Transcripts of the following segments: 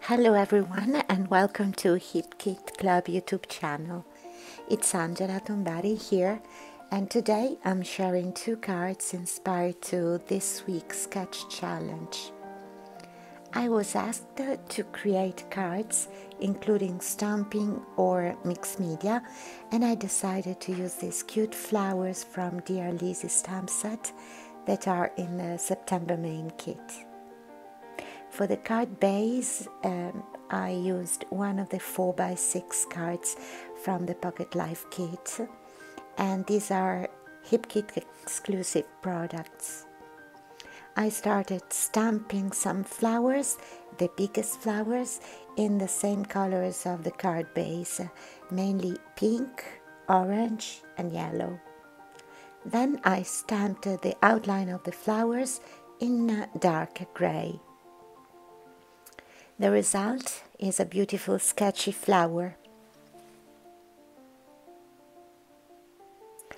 Hello everyone and welcome to Hip Kit Club YouTube channel. It's Angela Tombari here, and today I'm sharing 2 cards inspired to this week's sketch challenge. I was asked to create cards including stamping or mixed media, and I decided to use these cute flowers from Dear Lizzie's stamp set that are in the September main kit. For the card base, I used one of the 4x6 cards from the Pocket Life kit, and these are Hip Kit exclusive products. I started stamping some flowers, the biggest flowers, in the same colors of the card base, mainly pink, orange and yellow. Then I stamped the outline of the flowers in dark grey. The result is a beautiful sketchy flower.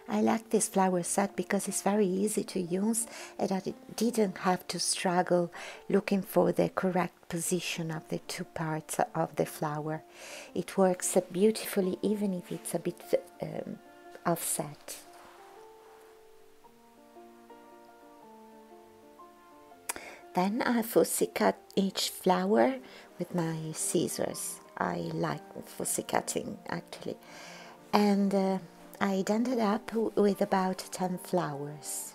I like this flower set because it's very easy to use and I didn't have to struggle looking for the correct position of the 2 parts of the flower. It works beautifully even if it's a bit offset. Then I fussy cut each flower with my scissors. I like fussy cutting actually. And I ended up with about 10 flowers.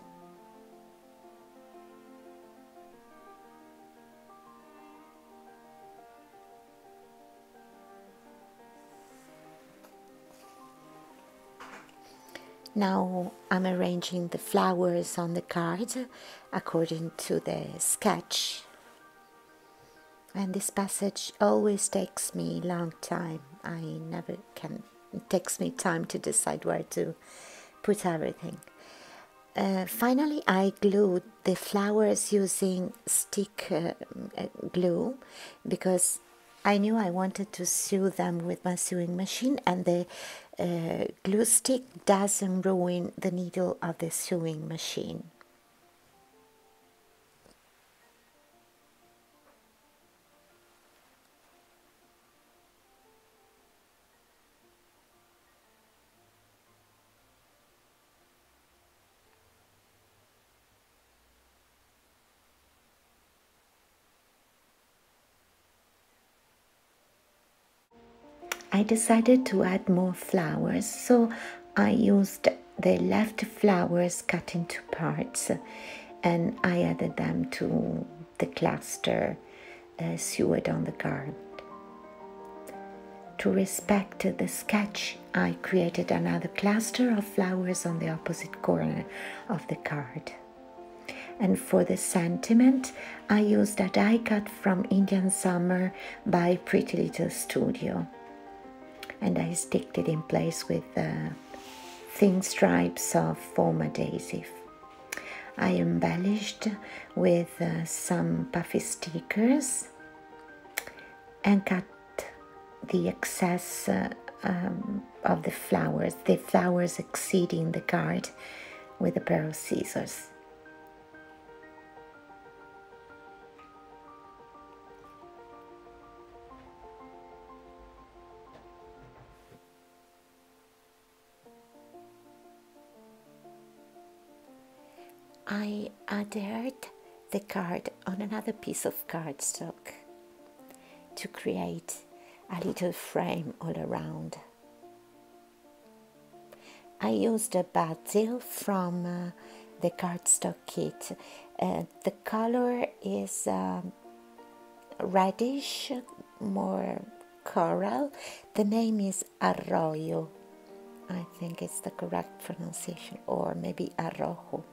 Now I'm arranging the flowers on the card according to the sketch. And this passage always takes me a long time. It takes me time to decide where to put everything. Finally, I glued the flowers using stick glue because I knew I wanted to sew them with my sewing machine, and the glue stick doesn't ruin the needle of the sewing machine. I decided to add more flowers, so I used the left flowers cut into parts and I added them to the cluster sewed on the card. To respect the sketch, I created another cluster of flowers on the opposite corner of the card. And for the sentiment, I used a die cut from Indian Summer by Pretty Little Studio. And I sticked it in place with thin stripes of foam adhesive. I embellished with some puffy stickers and cut the excess of the flowers exceeding the card with a pair of scissors. I adhered the card on another piece of cardstock to create a little frame all around. I used a basil from the cardstock kit. The color is reddish, more coral. The name is Arroyo. I think it's the correct pronunciation, or maybe Arrojo.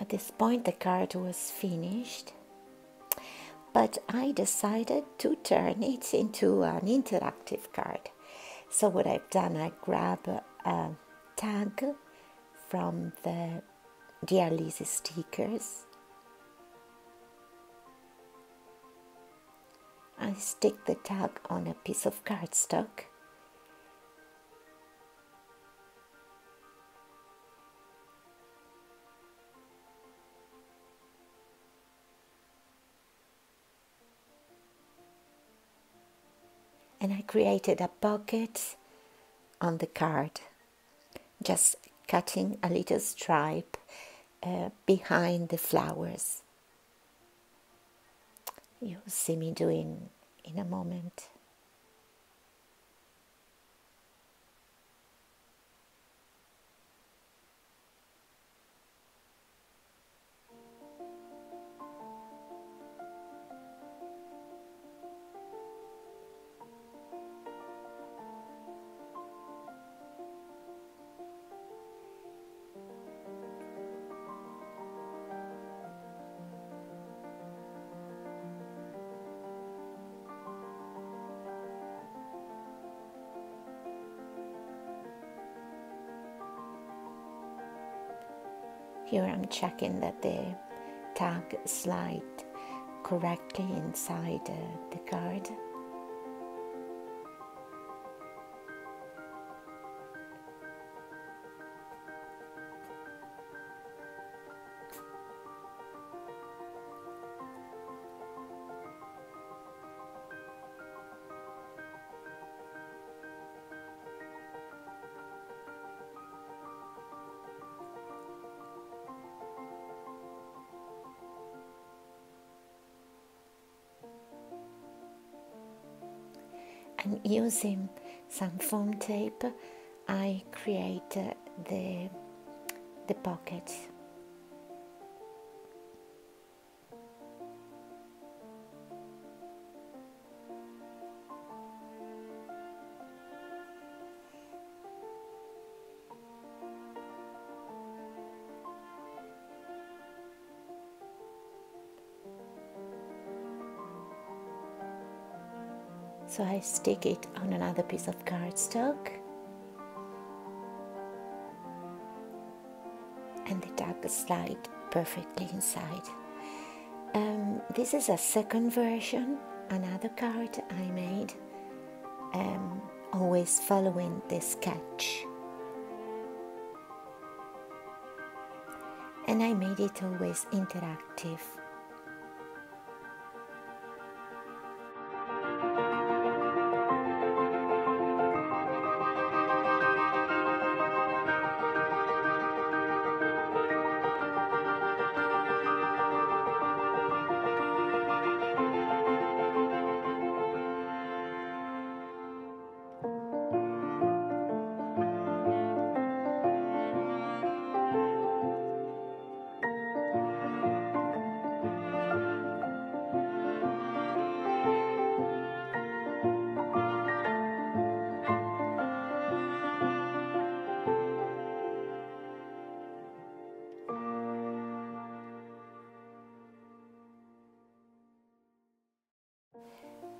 At this point the card was finished, but I decided to turn it into an interactive card. So what I've done, I grabbed a tag from the Dear Lizzie stickers. I stick the tag on a piece of cardstock And I created a pocket on the card, just cutting a little stripe behind the flowers. You'll see me doing in a moment. Here I'm checking that the tag slide correctly inside the card. And using some foam tape, I create the pockets. So I stick it on another piece of cardstock, and the tag slide perfectly inside. This is a second version, another card I made, always following the sketch. And I made it always interactive.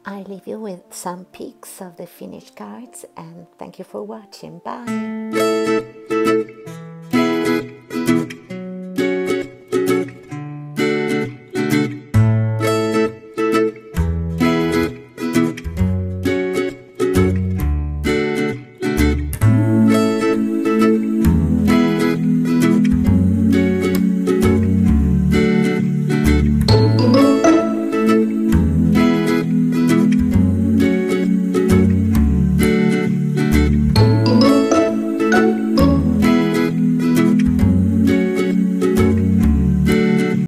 I leave you with some pics of the finished cards, and thank you for watching. Bye!